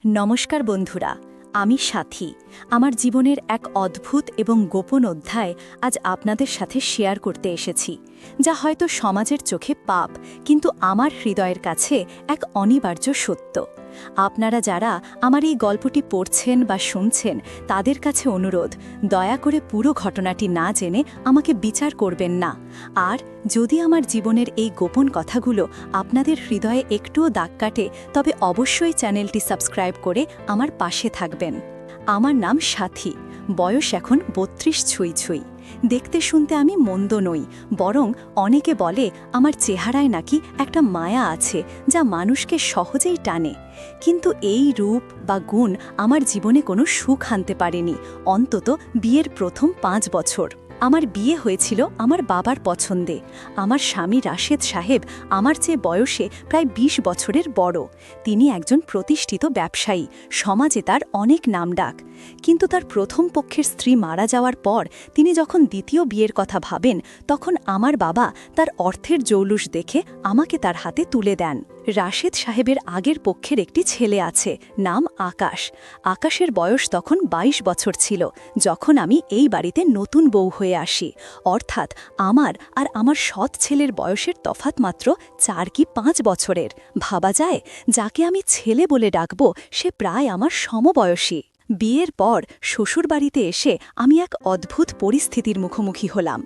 নমস্কার বন্ধুরা, আমি সাথী। আমার জীবনের এক অদ্ভুত এবং গোপন অধ্যায় আজ আপনাদের সাথে শেয়ার করতে এসেছি, যা হয়তো সমাজের চোখে পাপ, কিন্তু আমার হৃদয়ের কাছে এক অনিবার্য সত্য। আপনারা যারা আমার এই গল্পটি পড়ছেন বা শুনছেন, তাদের কাছে অনুরোধ, দয়া করে পুরো ঘটনাটি না জেনে আমাকে বিচার করবেন না। আর যদি আমার জীবনের এই গোপন কথাগুলো আপনাদের হৃদয়ে একটুও দাগ কাটে, তবে অবশ্যই চ্যানেলটি সাবস্ক্রাইব করে আমার পাশে থাকবেন। আমার নাম সাথী, বয়স এখন ৩২ ছুঁই ছুঁই। দেখতে শুনতে আমি মন্দ নই, বরং অনেকে বলে আমার চেহারায় নাকি একটা মায়া আছে যা মানুষকে সহজেই টানে। কিন্তু এই রূপ বা গুণ আমার জীবনে কোনো সুখ আনতে পারেনি, অন্তত বিয়ের প্রথম ৫ বছর। আমার বিয়ে হয়েছিল আমার বাবার পছন্দে। আমার স্বামী রাশেদ সাহেব আমার চেয়ে বয়সে প্রায় ২০ বছরের বড়। তিনি একজন প্রতিষ্ঠিত ব্যবসায়ী, সমাজে তার অনেক নামডাক। কিন্তু তার প্রথম পক্ষের স্ত্রী মারা যাওয়ার পর তিনি যখন দ্বিতীয় বিয়ের কথা ভাবেন, তখন আমার বাবা তার অর্থের জৌলুস দেখে আমাকে তার হাতে তুলে দেন। রাশেদ সাহেবের আগের পক্ষের একটি ছেলে আছে, নাম আকাশ। আকাশের বয়স তখন ২২ বছর ছিল যখন আমি এই বাড়িতে নতুন বউ হয়ে আসি। অর্থাৎ আমার আর আমার সৎ ছেলের বয়সের তফাৎ মাত্র ৪ কি ৫ বছরের। ভাবা যায়, যাকে আমি ছেলে বলে ডাকব সে প্রায় আমার সমবয়সী। বিয়ের পর শ্বশুরবাড়িতে এসে আমি এক অদ্ভুত পরিস্থিতির মুখোমুখি হলাম।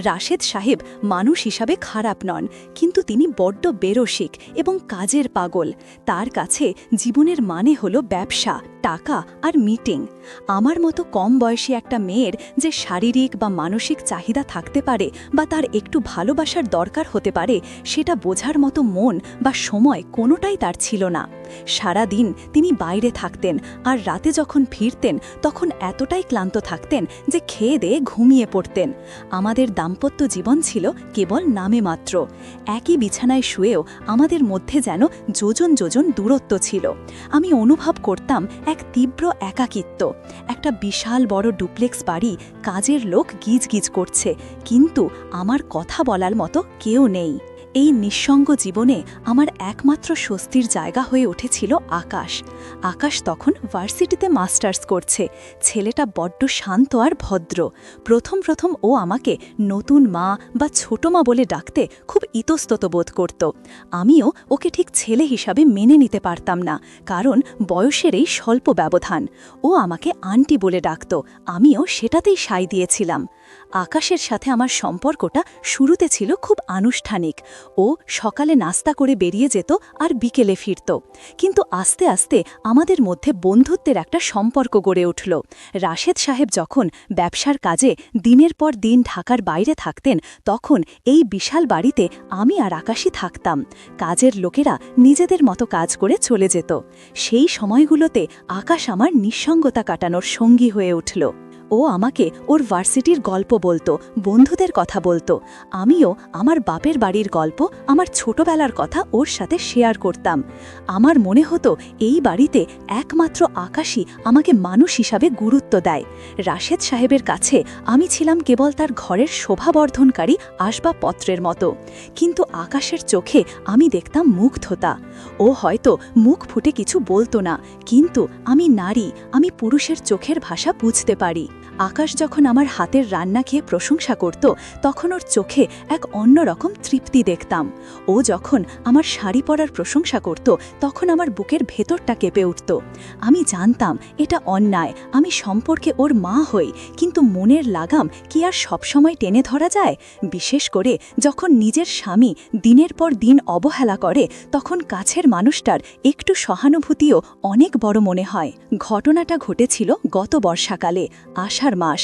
রাশেদ সাহেব মানুষ হিসাবে খারাপ নন, কিন্তু তিনি বড্ড বেরসিক এবং কাজের পাগল। তার কাছে জীবনের মানে হলো ব্যবসা, টাকা আর মিটিং। আমার মতো কম বয়সী একটা মেয়ের যে শারীরিক বা মানসিক চাহিদা থাকতে পারে বা তার একটু ভালোবাসার দরকার হতে পারে, সেটা বোঝার মতো মন বা সময় কোনোটাই তার ছিল না। সারা দিন তিনি বাইরে থাকতেন, আর রাতে যখন ফিরতেন তখন এতটাই ক্লান্ত থাকতেন যে খেয়ে দেয়ে ঘুমিয়ে পড়তেন। আমাদের দাম্পত্য জীবন ছিল কেবল নামে মাত্র। একই বিছানায় শুয়েও আমাদের মধ্যে যেন যোজন যোজন দূরত্ব ছিল। আমি অনুভব করতাম এক তীব্র একাকিত্ব। একটা বিশাল বড় ডুপ্লেক্স বাড়ি, কাজের লোক গিজগিজ করছে, কিন্তু আমার কথা বলার মতো কেউ নেই। এই নিঃসঙ্গ জীবনে আমার একমাত্র স্বস্তির জায়গা হয়ে উঠেছিল আকাশ। আকাশ তখন ভার্সিটিতে মাস্টার্স করছে। ছেলেটা বড্ড শান্ত আর ভদ্র। প্রথম ও আমাকে নতুন মা বা ছোট মা বলে ডাকতে খুব ইতস্তত বোধ করত। আমিও ওকে ঠিক ছেলে হিসাবে মেনে নিতে পারতাম না, কারণ বয়সের এই স্বল্প ব্যবধান। ও আমাকে আন্টি বলে ডাকত, আমিও সেটাতেই সায় দিয়েছিলাম। আকাশের সাথে আমার সম্পর্কটা শুরুতে ছিল খুব আনুষ্ঠানিক। ও সকালে নাস্তা করে বেরিয়ে যেত আর বিকেলে ফিরত। কিন্তু আস্তে আস্তে আমাদের মধ্যে বন্ধুত্বের একটা সম্পর্ক গড়ে উঠল। রাশেদ সাহেব যখন ব্যবসার কাজে দিনের পর দিন ঢাকার বাইরে থাকতেন, তখন এই বিশাল বাড়িতে আমি আর আকাশই থাকতাম। কাজের লোকেরা নিজেদের মতো কাজ করে চলে যেত। সেই সময়গুলোতে আকাশ আমার নিঃসঙ্গতা কাটানোর সঙ্গী হয়ে উঠল। ও আমাকে ওর ভার্সিটির গল্প বলতো, বন্ধুদের কথা বলতো। আমিও আমার বাপের বাড়ির গল্প, আমার ছোটবেলার কথা ওর সাথে শেয়ার করতাম। আমার মনে হতো এই বাড়িতে একমাত্র আকাশই আমাকে মানুষ হিসাবে গুরুত্ব দেয়। রাশেদ সাহেবের কাছে আমি ছিলাম কেবল তার ঘরের শোভাবর্ধনকারী আসবাবপত্রের মতো, কিন্তু আকাশের চোখে আমি দেখতাম মুগ্ধতা। ও হয়তো মুখ ফুটে কিছু বলতো না, কিন্তু আমি নারী, আমি পুরুষের চোখের ভাষা বুঝতে পারি। আকাশ যখন আমার হাতের রান্না খেয়ে প্রশংসা করত, তখন ওর চোখে এক অন্যরকম তৃপ্তি দেখতাম। ও যখন আমার শাড়ি পরার প্রশংসা করত, তখন আমার বুকের ভেতরটা কেঁপে উঠত। আমি জানতাম এটা অন্যায়, আমি সম্পর্কে ওর মা হই, কিন্তু মনের লাগাম কি আর সবসময় টেনে ধরা যায়? বিশেষ করে যখন নিজের স্বামী দিনের পর দিন অবহেলা করে, তখন কাছের মানুষটার একটু সহানুভূতিও অনেক বড় মনে হয়। ঘটনাটা ঘটেছিল গত বর্ষাকালে, আষাঢ় মাস।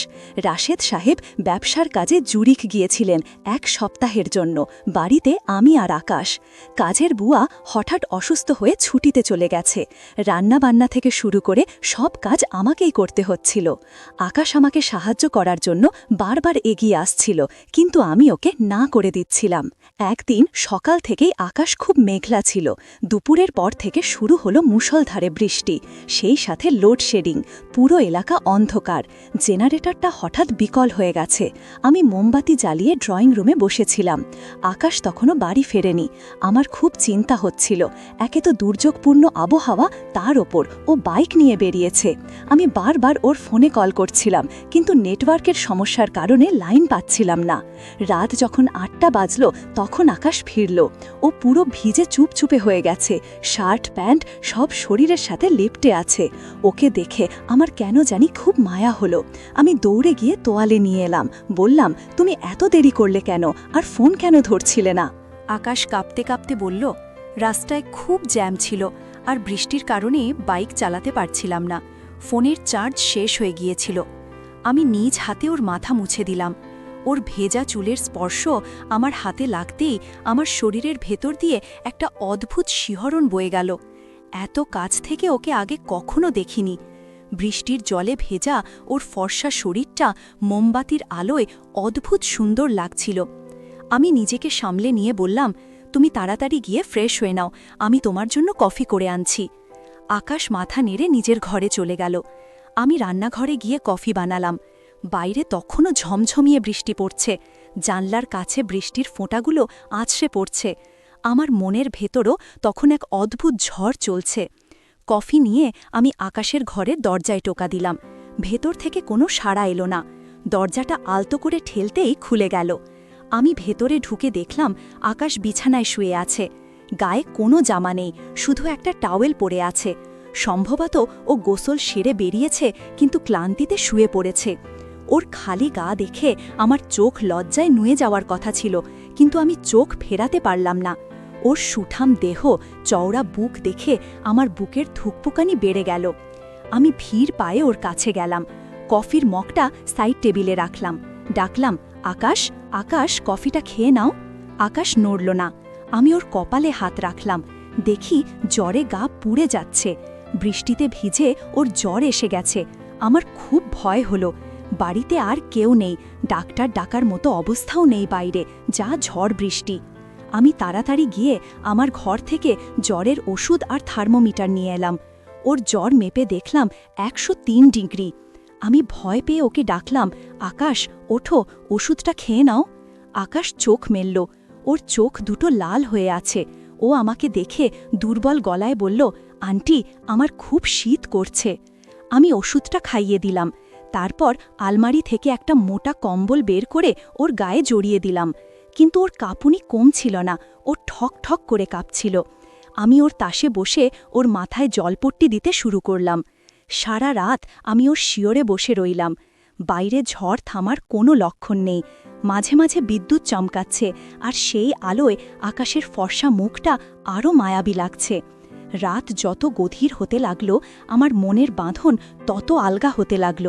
রাশেদ সাহেব ব্যবসার কাজে জুরিখ গিয়েছিলেন ১ সপ্তাহের জন্য। বাড়িতে আমি আর আকাশ। কাজের বুয়া হঠাৎ অসুস্থ হয়ে ছুটিতে চলে গেছে। রান্নাবান্না থেকে শুরু করে সব কাজ আমাকেই করতে হচ্ছিল। আকাশ আমাকে সাহায্য করার জন্য বারবার এগিয়ে আসছিল, কিন্তু আমি ওকে না করে দিচ্ছিলাম। একদিন সকাল থেকেই আকাশ খুব মেঘলা ছিল। দুপুরের পর থেকে শুরু হলো মুষলধারে বৃষ্টি, সেই সাথে লোডশেডিং। পুরো এলাকা অন্ধকার। যে জেনারেটরটা হঠাৎ বিকল হয়ে গেছে। আমি মোমবাতি জ্বালিয়ে ড্রয়িং রুমে বসেছিলাম। আকাশ তখনও বাড়ি ফেরেনি। আমার খুব চিন্তা হচ্ছিল। একে তো দুর্যোগপূর্ণ আবহাওয়া, তার ওপর ও বাইক নিয়ে বেরিয়েছে। আমি বারবার ওর ফোনে কল করছিলাম, কিন্তু নেটওয়ার্কের সমস্যার কারণে লাইন পাচ্ছিলাম না। রাত যখন 8টা বাজল তখন আকাশ ফিরল। ও পুরো ভিজে চুপচুপে হয়ে গেছে, শার্ট প্যান্ট সব শরীরের সাথে লেপ্টে আছে। ওকে দেখে আমার কেন জানি খুব মায়া হলো। আমি দৌড়ে গিয়ে তোয়ালে নিয়ে এলাম। বললাম, তুমি এত দেরি করলে কেন, আর ফোন কেন ধরছিলে না? আকাশ কাঁপতে কাঁপতে বলল, রাস্তায় খুব জ্যাম ছিল আর বৃষ্টির কারণে বাইক চালাতে পারছিলাম না। ফোনের চার্জ শেষ হয়ে গিয়েছিল। আমি নিজ হাতে ওর মাথা মুছে দিলাম। ওর ভেজা চুলের স্পর্শ আমার হাতে লাগতেই আমার শরীরের ভেতর দিয়ে একটা অদ্ভুত শিহরণ বয়ে গেল। এত কাছ থেকে ওকে আগে কখনো দেখিনি। বৃষ্টির জলে ভেজা ওর ফর্সা শরীরটা মোমবাতির আলোয় অদ্ভুত সুন্দর লাগছিল। আমি নিজেকে সামলে নিয়ে বললাম, তুমি তাড়াতাড়ি গিয়ে ফ্রেশ হয়ে নাও, আমি তোমার জন্য কফি করে আনছি। আকাশ মাথা নেড়ে নিজের ঘরে চলে গেল। আমি রান্নাঘরে গিয়ে কফি বানালাম। বাইরে তখনও ঝমঝমিয়ে বৃষ্টি পড়ছে। জানলার কাছে বৃষ্টির ফোঁটাগুলো আছড়ে পড়ছে। আমার মনের ভেতরও তখন এক অদ্ভুত ঝড় চলছে। কফি নিয়ে আমি আকাশের ঘরের দরজায় টোকা দিলাম। ভেতর থেকে কোনো সাড়া এলো না। দরজাটা আলতো করে ঠেলতেই খুলে গেল। আমি ভেতরে ঢুকে দেখলাম আকাশ বিছানায় শুয়ে আছে। গায়ে কোনো জামা নেই, শুধু একটা টাওয়েল পরে আছে। সম্ভবত ও গোসল সেরে বেরিয়েছে, কিন্তু ক্লান্তিতে শুয়ে পড়েছে। ওর খালি গা দেখে আমার চোখ লজ্জায় নুয়ে যাওয়ার কথা ছিল, কিন্তু আমি চোখ ফেরাতে পারলাম না। ওর সুঠাম দেহ, চওড়া বুক দেখে আমার বুকের ধুকপুকানি বেড়ে গেল। আমি ভিড় পায়ে ওর কাছে গেলাম। কফির মগটা সাইড টেবিলে রাখলাম। ডাকলাম, আকাশ, আকাশ, কফিটা খেয়ে নাও। আকাশ নড়ল না। আমি ওর কপালে হাত রাখলাম। দেখি জ্বরে গা পুড়ে যাচ্ছে। বৃষ্টিতে ভিজে ওর জ্বর এসে গেছে। আমার খুব ভয় হলো। বাড়িতে আর কেউ নেই, ডাক্তার ডাকার মতো অবস্থাও নেই বাইরে, যা ঝড় বৃষ্টি। আমি তাড়াতাড়ি গিয়ে আমার ঘর থেকে জ্বরের ওষুধ আর থার্মোমিটার নিয়ে এলাম। ওর জ্বর মেপে দেখলাম 103 ডিগ্রি। আমি ভয় পেয়ে ওকে ডাকলাম, আকাশ, ওঠো, ওষুধটা খেয়ে নাও। আকাশ চোখ মেলল। ওর চোখ দুটো লাল হয়ে আছে। ও আমাকে দেখে দুর্বল গলায় বলল, আন্টি, আমার খুব শীত করছে। আমি ওষুধটা খাইয়ে দিলাম। তারপর আলমারি থেকে একটা মোটা কম্বল বের করে ওর গায়ে জড়িয়ে দিলাম। কিন্তু ওর কাঁপুনি কমছিল না, ও ঠক ঠক করে কাঁপছিল। আমি ওর তাসে বসে ওর মাথায় জলপট্টি দিতে শুরু করলাম। সারা রাত আমি ওর শিয়রে বসে রইলাম। বাইরে ঝড় থামার কোনো লক্ষণ নেই। মাঝে মাঝে বিদ্যুৎ চমকাচ্ছে, আর সেই আলোয় আকাশের ফর্সা মুখটা আরও মায়াবী লাগছে। রাত যত গভীর হতে লাগল, আমার মনের বাঁধন তত আলগা হতে লাগল।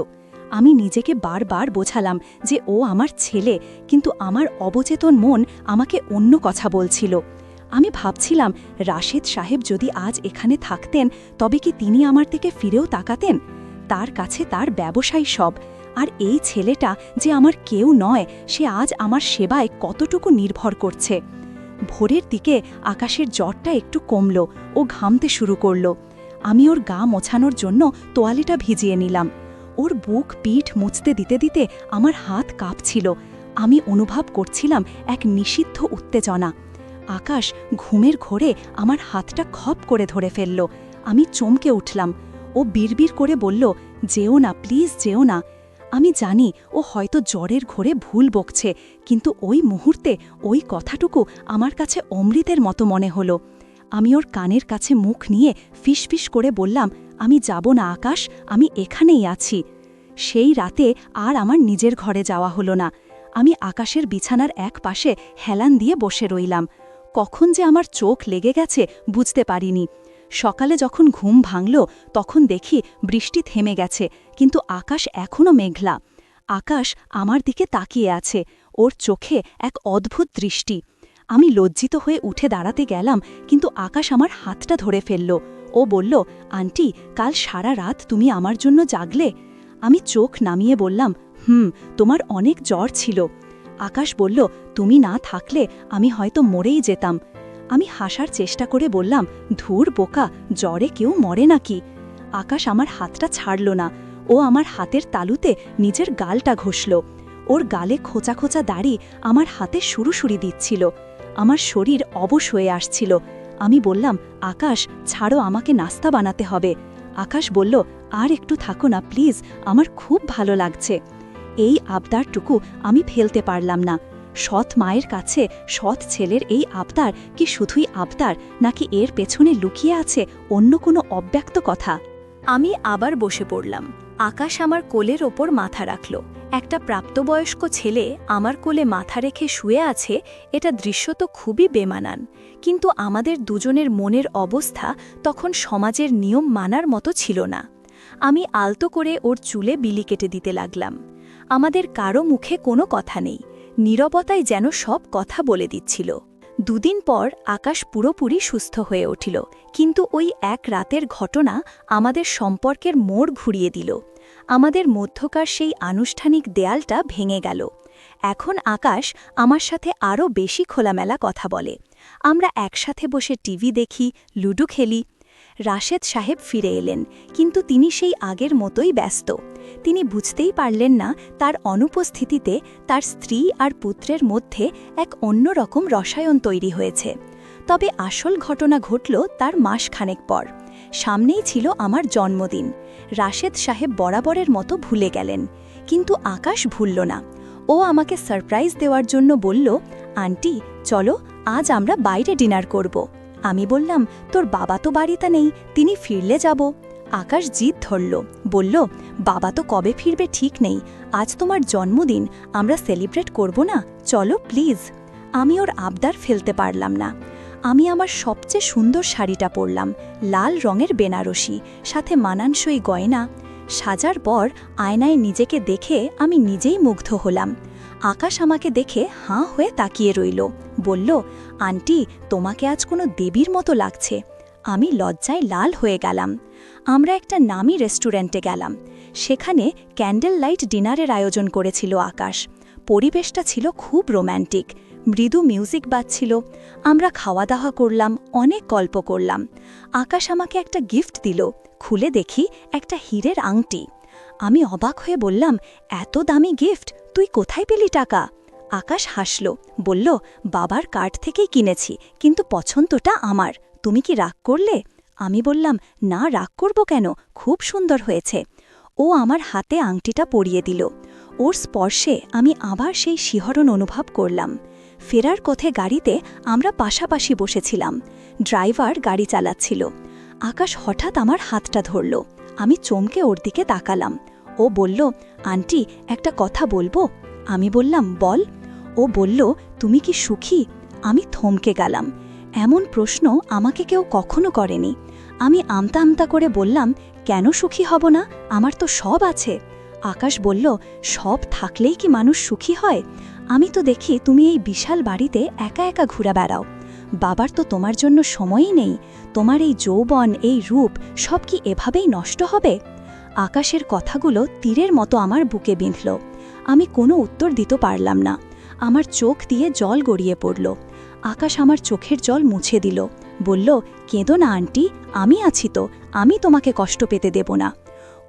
আমি নিজেকে বারবার বোঝালাম যে ও আমার ছেলে, কিন্তু আমার অবচেতন মন আমাকে অন্য কথা বলছিল। আমি ভাবছিলাম, রাশেদ সাহেব যদি আজ এখানে থাকতেন, তবে কি তিনি আমার দিকে ফিরেও তাকাতেন? তার কাছে তার ব্যবসায়ী সব। আর এই ছেলেটা যে আমার কেউ নয়, সে আজ আমার সেবায় কতটুকু নির্ভর করছে। ভোরের দিকে আকাশের জ্বরটা একটু কমল। ও ঘামতে শুরু করল। আমি ওর গা মোছানোর জন্য তোয়ালেটা ভিজিয়ে নিলাম। ওর বুক পিঠ মুছতে দিতে দিতে আমার হাত কাঁপছিল। আমি অনুভব করছিলাম এক নিষিদ্ধ উত্তেজনা। আকাশ ঘুমের ঘোরে আমার হাতটা খপ করে ধরে ফেলল। আমি চমকে উঠলাম। ও বিড়বিড় করে বলল, যেও না, প্লিজ যেও না। আমি জানি ও হয়তো জ্বরের ঘোরে ভুল বকছে, কিন্তু ওই মুহূর্তে ওই কথাটুকু আমার কাছে অমৃতের মতো মনে হলো। আমি ওর কানের কাছে মুখ নিয়ে ফিসফিস করে বললাম, আমি যাব না আকাশ, আমি এখানেই আছি। সেই রাতে আর আমার নিজের ঘরে যাওয়া হলো না। আমি আকাশের বিছানার এক পাশে হেলান দিয়ে বসে রইলাম। কখন যে আমার চোখ লেগে গেছে বুঝতে পারিনি। সকালে যখন ঘুম ভাঙল, তখন দেখি বৃষ্টি থেমে গেছে, কিন্তু আকাশ এখনও মেঘলা। আকাশ আমার দিকে তাকিয়ে আছে, ওর চোখে এক অদ্ভুত দৃষ্টি। আমি লজ্জিত হয়ে উঠে দাঁড়াতে গেলাম, কিন্তু আকাশ আমার হাতটা ধরে ফেলল। ও বলল, আন্টি, কাল সারা রাত তুমি আমার জন্য জাগলে? আমি চোখ নামিয়ে বললাম, তোমার অনেক জ্বর ছিল। আকাশ বলল, তুমি না থাকলে আমি হয়তো মরেই যেতাম। আমি হাসার চেষ্টা করে বললাম, ধুর বোকা, জ্বরে কেউ মরে নাকি? আকাশ আমার হাতটা ছাড়ল না। ও আমার হাতের তালুতে নিজের গালটা ঘষল। ওর গালে খোঁচা খোঁচা দাড়ি আমার হাতে সুরুসুরি দিচ্ছিল। আমার শরীর অবশ হয়ে আসছিল। আমি বললাম, আকাশ ছাড়ো, আমাকে নাস্তা বানাতে হবে। আকাশ বলল, আর একটু থাকো না প্লিজ, আমার খুব ভালো লাগছে। এই আবদারটুকু আমি ফেলতে পারলাম না। সৎ মায়ের কাছে সৎ ছেলের এই আবদার কি শুধুই আবদার, নাকি এর পেছনে লুকিয়ে আছে অন্য কোনো অব্যক্ত কথা? আমি আবার বসে পড়লাম। আকাশ আমার কোলের ওপর মাথা রাখল। একটা প্রাপ্তবয়স্ক ছেলে আমার কোলে মাথা রেখে শুয়ে আছে, এটা দৃশ্য তো খুবই বেমানান, কিন্তু আমাদের দুজনের মনের অবস্থা তখন সমাজের নিয়ম মানার মতো ছিল না। আমি আলতো করে ওর চুলে বিলি কেটে দিতে লাগলাম। আমাদের কারো মুখে কোনো কথা নেই, নীরবতায় যেন সব কথা বলে দিচ্ছিল। দুদিন পর আকাশ পুরোপুরি সুস্থ হয়ে উঠিল, কিন্তু ওই এক রাতের ঘটনা আমাদের সম্পর্কের মোড় ঘুরিয়ে দিল। আমাদের মধ্যকার সেই আনুষ্ঠানিক দেয়ালটা ভেঙে গেল। এখন আকাশ আমার সাথে আরও বেশি খোলামেলা কথা বলে। আমরা একসাথে বসে টিভি দেখি, লুডো খেলি। রাশেদ সাহেব ফিরে এলেন, কিন্তু তিনি সেই আগের মতোই ব্যস্ত। তিনি বুঝতেই পারলেন না তার অনুপস্থিতিতে তার স্ত্রী আর পুত্রের মধ্যে এক অন্যরকম রসায়ন তৈরি হয়েছে। তবে আসল ঘটনা ঘটল তার মাসখানেক পর। সামনেই ছিল আমার জন্মদিন। রাশেদ সাহেব বরাবরের মতো ভুলে গেলেন, কিন্তু আকাশ ভুলল না। ও আমাকে সারপ্রাইজ দেওয়ার জন্য বলল, আন্টি চলো, আজ আমরা বাইরে ডিনার করব। আমি বললাম, তোর বাবা তো বাড়িতে নেই, তিনি ফিরলে যাব। আকাশ জিদ ধরল, বলল, বাবা তো কবে ফিরবে ঠিক নেই, আজ তোমার জন্মদিন, আমরা সেলিব্রেট করব না, চলো প্লিজ। আমি ওর আবদার ফেলতে পারলাম না। আমি আমার সবচেয়ে সুন্দর শাড়িটা পরলাম, লাল রঙের বেনারসি, সাথে মানানসই গয়না। সাজার পর আয়নায় নিজেকে দেখে আমি নিজেই মুগ্ধ হলাম। আকাশ আমাকে দেখে হাঁ হয়ে তাকিয়ে রইল, বলল, আন্টি তোমাকে আজ কোনো দেবীর মতো লাগছে। আমি লজ্জায় লাল হয়ে গেলাম। আমরা একটা নামী রেস্টুরেন্টে গেলাম। সেখানে ক্যান্ডেল লাইট ডিনারের আয়োজন করেছিল আকাশ। পরিবেশটা ছিল খুব রোম্যান্টিক, মৃদু মিউজিক বাজছিল। আমরা খাওয়া দাওয়া করলাম, অনেক গল্প করলাম। আকাশ আমাকে একটা গিফট দিল। খুলে দেখি একটা হীরের আংটি। আমি অবাক হয়ে বললাম, এত দামি গিফট তুই কোথায় পেলি টাকা? আকাশ হাসল, বলল, বাবার কার্ড থেকেই কিনেছি, কিন্তু পছন্দটা আমার। তুমি কি রাগ করলে? আমি বললাম, না, রাগ করব কেন, খুব সুন্দর হয়েছে। ও আমার হাতে আংটিটা পরিয়ে দিল। ওর স্পর্শে আমি আবার সেই শিহরণ অনুভব করলাম। ফেরার পথে গাড়িতে আমরা পাশাপাশি বসেছিলাম। ড্রাইভার গাড়ি চালাচ্ছিল। আকাশ হঠাৎ আমার হাতটা ধরল। আমি চমকে ওর দিকে তাকালাম। ও বলল, আন্টি একটা কথা বলবো? আমি বললাম, বল। ও বলল, তুমি কি সুখী? আমি থমকে গেলাম। এমন প্রশ্ন আমাকে কেউ কখনো করেনি। আমি আমতা আমতা করে বললাম, কেন সুখী হব না, আমার তো সব আছে। আকাশ বলল, সব থাকলেই কি মানুষ সুখী হয়? আমি তো দেখি তুমি এই বিশাল বাড়িতে একা একা ঘুরে বেড়াও। বাবার তো তোমার জন্য সময়ই নেই। তোমার এই যৌবন, এই রূপ সব কি এভাবেই নষ্ট হবে? আকাশের কথাগুলো তীরের মতো আমার বুকে বিঁধল। আমি কোনো উত্তর দিতে পারলাম না। আমার চোখ দিয়ে জল গড়িয়ে পড়ল। আকাশ আমার চোখের জল মুছে দিল, বলল, কেঁদো না আন্টি, আমি আছি তো, আমি তোমাকে কষ্ট পেতে দেব না।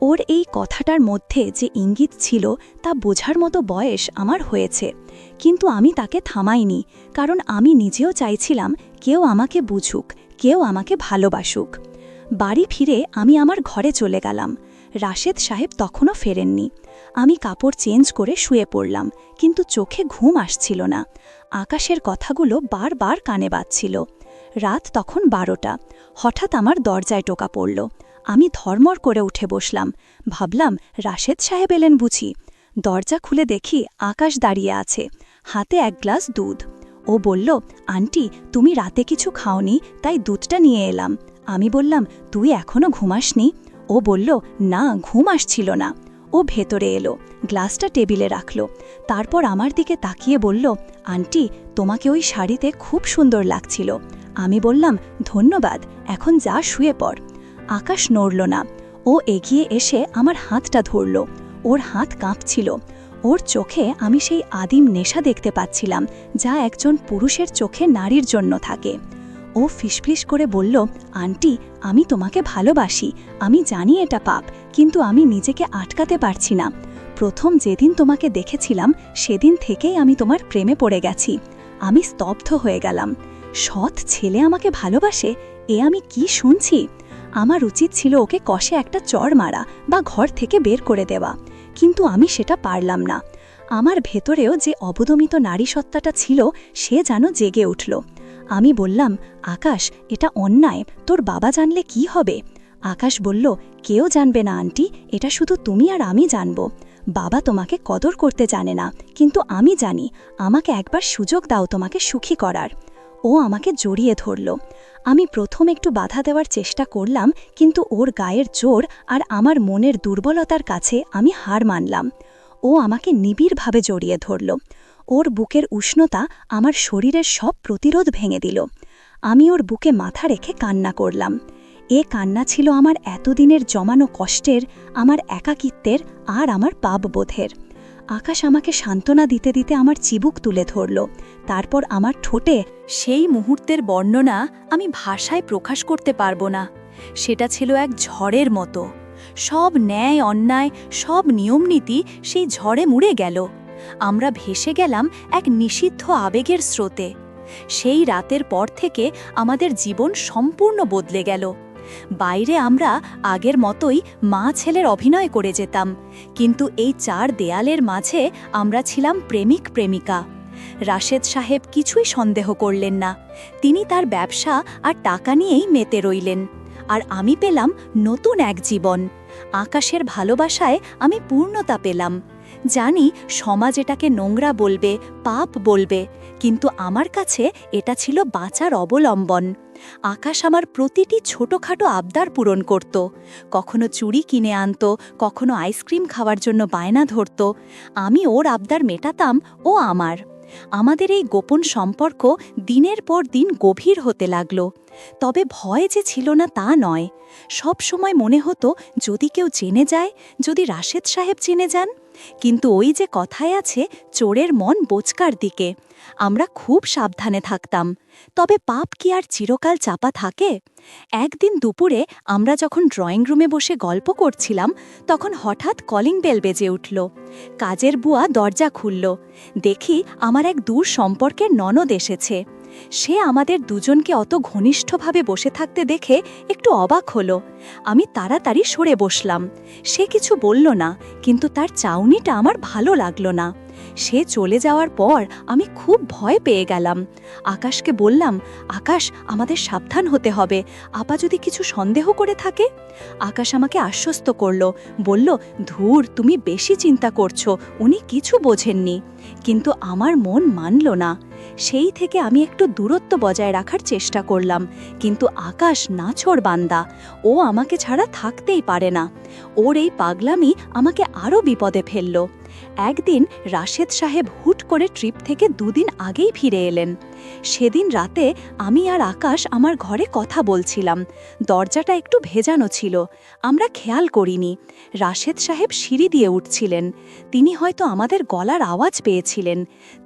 ওর এই কথাটার মধ্যে যে ইঙ্গিত ছিল তা বোঝার মতো বয়স আমার হয়েছে, কিন্তু আমি তাকে থামাইনি, কারণ আমি নিজেও চাইছিলাম কেউ আমাকে বুঝুক, কেউ আমাকে ভালোবাসুক। বাড়ি ফিরে আমি আমার ঘরে চলে গেলাম। রাশেদ সাহেব তখনও ফেরেননি। আমি কাপড় চেঞ্জ করে শুয়ে পড়লাম, কিন্তু চোখে ঘুম আসছিল না। আকাশের কথাগুলো বারবার কানে বাজছিল। রাত তখন 12টা। হঠাৎ আমার দরজায় টোকা পড়ল। আমি ধর্মর করে উঠে বসলাম। ভাবলাম, রাশেদ সাহেব এলেন বুঝি। দরজা খুলে দেখি আকাশ দাঁড়িয়ে আছে, হাতে এক গ্লাস দুধ। ও বলল, আন্টি তুমি রাতে কিছু খাওনি, তাই দুধটা নিয়ে এলাম। আমি বললাম, তুই এখনো ঘুমাসনি? ও বলল, না, ঘুম আসছিল না। ও ভেতরে এলো, গ্লাসটা টেবিলে রাখল। তারপর আমার দিকে তাকিয়ে বলল, আন্টি তোমাকে ওই শাড়িতে খুব সুন্দর লাগছিল। আমি বললাম, ধন্যবাদ, এখন যা শুয়ে পড়। আকাশ নড়ল না। ও এগিয়ে এসে আমার হাতটা ধরল। ওর হাত কাঁপছিল। ওর চোখে আমি সেই আদিম নেশা দেখতে পাচ্ছিলাম, যা একজন পুরুষের চোখে নারীর জন্য থাকে। ও ফিসফিস করে বলল, আন্টি আমি তোমাকে ভালোবাসি, আমি জানি এটা পাপ, কিন্তু আমি নিজেকে আটকাতে পারছি না। প্রথম যেদিন তোমাকে দেখেছিলাম সেদিন থেকেই আমি তোমার প্রেমে পড়ে গেছি। আমি স্তব্ধ হয়ে গেলাম। সৎ ছেলে আমাকে ভালোবাসে, এ আমি কি শুনছি? আমার উচিত ছিল ওকে কষে একটা চড় মারা বা ঘর থেকে বের করে দেওয়া, কিন্তু আমি সেটা পারলাম না। আমার ভেতরেও যে অবদমিত নারী সত্তাটা ছিল সে যেন জেগে উঠল। আমি বললাম, আকাশ, এটা অন্যায়, তোর বাবা জানলে কি হবে? আকাশ বলল, কেউ জানবে না আন্টি, এটা শুধু তুমি আর আমি জানব। বাবা তোমাকে কদর করতে জানে না, কিন্তু আমি জানি। আমাকে একবার সুযোগ দাও তোমাকে সুখী করার। ও আমাকে জড়িয়ে ধরল। আমি প্রথম একটু বাধা দেওয়ার চেষ্টা করলাম, কিন্তু ওর গায়ের জোর আর আমার মনের দুর্বলতার কাছে আমি হার মানলাম। ও আমাকে নিবিড়ভাবে জড়িয়ে ধরল। ওর বুকের উষ্ণতা আমার শরীরের সব প্রতিরোধ ভেঙে দিল। আমি ওর বুকে মাথা রেখে কান্না করলাম। এ কান্না ছিল আমার এতদিনের জমানো কষ্টের, আমার একাকিত্বের আর আমার পাপবোধের। আকাশ আমাকে সান্ত্বনা দিতে দিতে আমার চিবুক তুলে ধরল। তারপর আমার ঠোঁটে সেই মুহূর্তের বর্ণনা আমি ভাষায় প্রকাশ করতে পারবো না। সেটা ছিল এক ঝড়ের মতো। সব ন্যায় অন্যায়, সব নিয়মনীতি সেই ঝড়ে মুড়ে গেল। আমরা ভেসে গেলাম এক নিষিদ্ধ আবেগের স্রোতে। সেই রাতের পর থেকে আমাদের জীবন সম্পূর্ণ বদলে গেল। বাইরে আমরা আগের মতোই মা ছেলের অভিনয় করে যেতাম, কিন্তু এই 4 দেয়ালের মাঝে আমরা ছিলাম প্রেমিক প্রেমিকা। রাশেদ সাহেব কিছুই সন্দেহ করলেন না। তিনি তার ব্যবসা আর টাকা নিয়েই মেতে রইলেন, আর আমি পেলাম নতুন এক জীবন। আকাশের ভালোবাসায় আমি পূর্ণতা পেলাম। জানি সমাজ এটাকে নোংরা বলবে, পাপ বলবে, কিন্তু আমার কাছে এটা ছিল বাঁচার অবলম্বন। আকাশ আমার প্রতিটি ছোটখাটো আবদার পূরণ করত। কখনো চুড়ি কিনে আনত, কখনো আইসক্রিম খাওয়ার জন্য বায়না ধরত। আমি ওর আবদার মেটাতাম, ও আমার। আমাদের এই গোপন সম্পর্ক দিনের পর দিন গভীর হতে লাগল। তবে ভয় যে ছিল না তা নয়। সব সময় মনে হতো, যদি কেউ জেনে যায়, যদি রাশেদ সাহেব জেনে যান। কিন্তু ওই যে কথায় আছে, চোরের মন বোচকার দিকে। আমরা খুব সাবধানে থাকতাম। তবে পাপ কি আর চিরকাল চাপা থাকে? একদিন দুপুরে আমরা যখন ড্রয়িং রুমে বসে গল্প করছিলাম, তখন হঠাৎ কলিং বেল বেজে উঠল। কাজের বুয়া দরজা খুলল। দেখি আমার এক দূর সম্পর্কের ননদ এসেছে। সে আমাদের দুজনকে অত ঘনিষ্ঠভাবে বসে থাকতে দেখে একটু অবাক হলো। আমি তাড়াতাড়ি সরে বসলাম। সে কিছু বলল না, কিন্তু তার চাউনিটা আমার ভালো লাগলো না। সে চলে যাওয়ার পর আমি খুব ভয় পেয়ে গেলাম। আকাশকে বললাম, আকাশ, আমাদের সাবধান হতে হবে, আপা যদি কিছু সন্দেহ করে থাকে। আকাশ আমাকে আশ্বস্ত করল, বলল, ধুর, তুমি বেশি চিন্তা করছো, উনি কিছু বোঝেননি। কিন্তু আমার মন মানল না। সেই থেকে আমি একটু দূরত্ব বজায় রাখার চেষ্টা করলাম, কিন্তু আকাশ নাছোড় বান্দা। ও আমাকে ছাড়া থাকতেই পারে না। ওর এই পাগলামি আমাকে আরও বিপদে ফেলল। একদিন রাশেদ সাহেব হুট করে ট্রিপ থেকে 2 দিন আগেই ফিরে এলেন। সেদিন রাতে আমি আর আকাশ আমার ঘরে কথা বলছিলাম। দরজাটা একটু ভেজানো ছিল, আমরা খেয়াল করিনি। রাশেদ সাহেব সিঁড়ি দিয়ে উঠছিলেন। তিনি হয়তো আমাদের গলার আওয়াজ পেয়েছিলেন।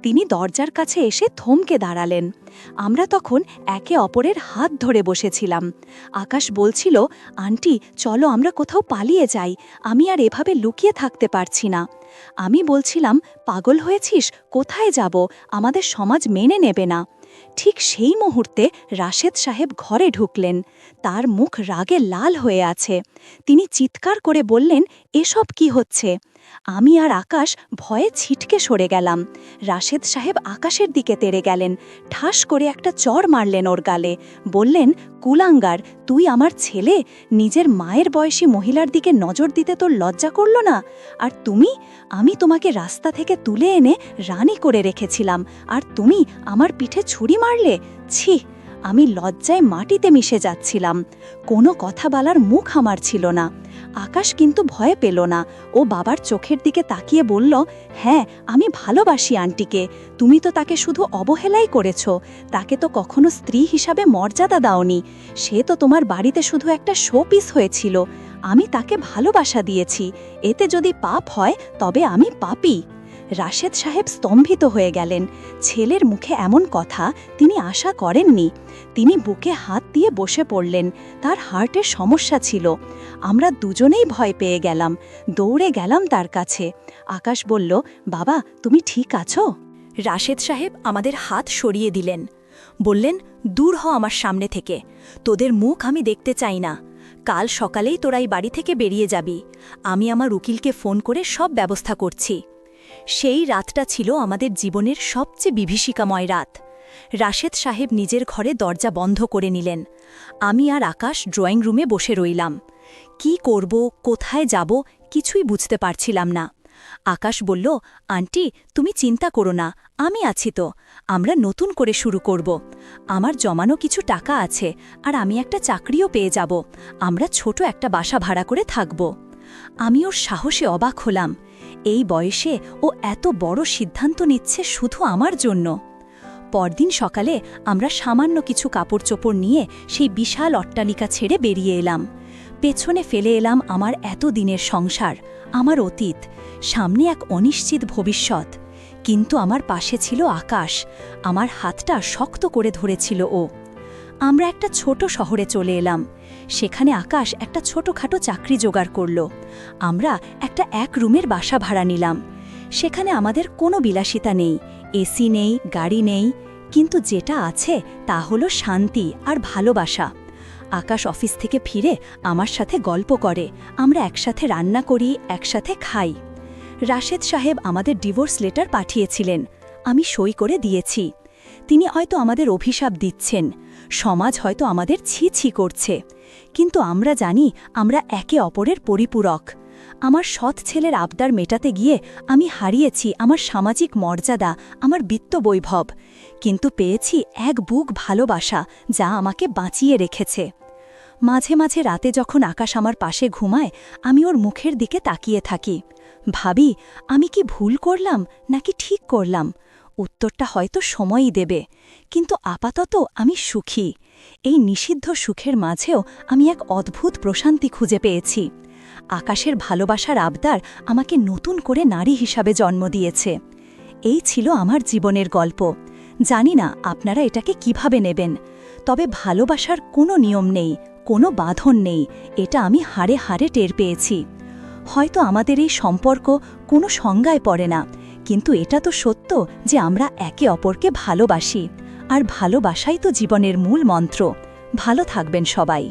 তিনি দরজার কাছে এসে থমকে দাঁড়ালেন। আমরা তখন একে অপরের হাত ধরে বসেছিলাম। আকাশ বলছিল, আন্টি, চলো আমরা কোথাও পালিয়ে যাই, আমি আর এভাবে লুকিয়ে থাকতে পারছি না। আমি বলছিলাম, পাগল হয়েছিস, কোথায় যাব, আমাদের সমাজ মেনে নেবে না। ঠিক সেই মুহূর্তে রাশেদ সাহেব ঘরে ঢুকলেন। তার মুখ রাগে লাল হয়ে আছে। তিনি চিৎকার করে বললেন, এসব কি হচ্ছে? আমি আর আকাশ ভয়ে ছিটকে সরে গেলাম। রাশেদ সাহেব আকাশের দিকে তেড়ে গেলেন, ঠাস করে একটা চড় মারলেন ওর গালে। বললেন, কুলাঙ্গার, তুই আমার ছেলে, নিজের মায়ের বয়সী মহিলার দিকে নজর দিতে তোর লজ্জা করল না? আর তুমি, আমি তোমাকে রাস্তা থেকে তুলে এনে রানী করে রেখেছিলাম, আর তুমি আমার পিঠে ছুরি মারলে? ছি! আমি লজ্জায় মাটিতে মিশে যাচ্ছিলাম। কোনো কথা বলার মুখ আমার ছিল না। আকাশ কিন্তু ভয় পেল না। ও বাবার চোখের দিকে তাকিয়ে বলল, হ্যাঁ, আমি ভালোবাসি আন্টিকে। তুমি তো তাকে শুধু অবহেলাই করেছ, তাকে তো কখনো স্ত্রী হিসাবে মর্যাদা দাওনি। সে তো তোমার বাড়িতে শুধু একটা শোপিস হয়েছিল। আমি তাকে ভালোবাসা দিয়েছি। এতে যদি পাপ হয় তবে আমি পাপী। রাশেদ সাহেব স্তম্ভিত হয়ে গেলেন। ছেলের মুখে এমন কথা তিনি আশা করেননি। তিনি বুকে হাত দিয়ে বসে পড়লেন। তার হার্টের সমস্যা ছিল। আমরা দুজনেই ভয় পেয়ে গেলাম। দৌড়ে গেলাম তার কাছে। আকাশ বলল, বাবা, তুমি ঠিক আছো? রাশেদ সাহেব আমাদের হাত সরিয়ে দিলেন। বললেন, দূর হ আমার সামনে থেকে, তোদের মুখ আমি দেখতে চাই না। কাল সকালেই তোরা এই বাড়ি থেকে বেরিয়ে যাবি। আমি আমার উকিলকে ফোন করে সব ব্যবস্থা করছি। সেই রাতটা ছিল আমাদের জীবনের সবচেয়ে বিভীষিকাময় রাত। রাশেদ সাহেব নিজের ঘরে দরজা বন্ধ করে নিলেন। আমি আর আকাশ ড্রয়িং রুমে বসে রইলাম। কি করব, কোথায় যাব, কিছুই বুঝতে পারছিলাম না। আকাশ বলল, আন্টি, তুমি চিন্তা করো না, আমি আছি তো। আমরা নতুন করে শুরু করব। আমার জমানো কিছু টাকা আছে, আর আমি একটা চাকরিও পেয়ে যাব। আমরা ছোট একটা বাসা ভাড়া করে থাকব। আমি ওর সাহসে অবাক হলাম। এই বয়সে ও এত বড় সিদ্ধান্ত নিচ্ছে শুধু আমার জন্য। পরদিন সকালে আমরা সামান্য কিছু কাপড় চোপড় নিয়ে সেই বিশাল অট্টালিকা ছেড়ে বেরিয়ে এলাম। পেছনে ফেলে এলাম আমার এত দিনের সংসার, আমার অতীত, সামনে এক অনিশ্চিত ভবিষ্যৎ। কিন্তু আমার পাশে ছিল আকাশ। আমার হাতটা শক্ত করে ধরেছিল ও। আমরা একটা ছোট শহরে চলে এলাম। সেখানে আকাশ একটা ছোটখাটো চাকরি জোগাড় করল। আমরা একটা এক রুমের বাসা ভাড়া নিলাম। সেখানে আমাদের কোনো বিলাসিতা নেই, এসি নেই, গাড়ি নেই, কিন্তু যেটা আছে তা হলো শান্তি আর ভালোবাসা। আকাশ অফিস থেকে ফিরে আমার সাথে গল্প করে। আমরা একসাথে রান্না করি, একসাথে খাই। রাশেদ সাহেব আমাদের ডিভোর্স লেটার পাঠিয়েছিলেন। আমি সই করে দিয়েছি। তিনি হয়তো আমাদের অভিশাপ দিচ্ছেন, সমাজ হয়তো আমাদের ছি ছি করছে, কিন্তু আমরা জানি আমরা একে অপরের পরিপূরক। আমার সৎ ছেলের আবদার মেটাতে গিয়ে আমি হারিয়েছি আমার সামাজিক মর্যাদা, আমার বিত্ত বৈভব, কিন্তু পেয়েছি এক বুক ভালোবাসা যা আমাকে বাঁচিয়ে রেখেছে। মাঝে মাঝে রাতে যখন আকাশ আমার পাশে ঘুমায়, আমি ওর মুখের দিকে তাকিয়ে থাকি। ভাবি, আমি কি ভুল করলাম নাকি ঠিক করলাম? উত্তরটা হয়তো সময়ই দেবে, কিন্তু আপাতত আমি সুখী। এই নিষিদ্ধ সুখের মাঝেও আমি এক অদ্ভুত প্রশান্তি খুঁজে পেয়েছি। আকাশের ভালোবাসার আবদার আমাকে নতুন করে নারী হিসাবে জন্ম দিয়েছে। এই ছিল আমার জীবনের গল্প। জানি না আপনারা এটাকে কিভাবে নেবেন, তবে ভালোবাসার কোনো নিয়ম নেই, কোনো বাঁধন নেই, এটা আমি হাড়ে হাড়ে টের পেয়েছি। হয়তো আমাদের এই সম্পর্ক কোনো সংজ্ঞায় পড়ে না, কিন্তু এটা তো সত্য যে আমরা একে অপরকে ভালোবাসি, আর ভালোবাসাই তো জীবনের মূল মন্ত্র। ভালো থাকবেন সবাই।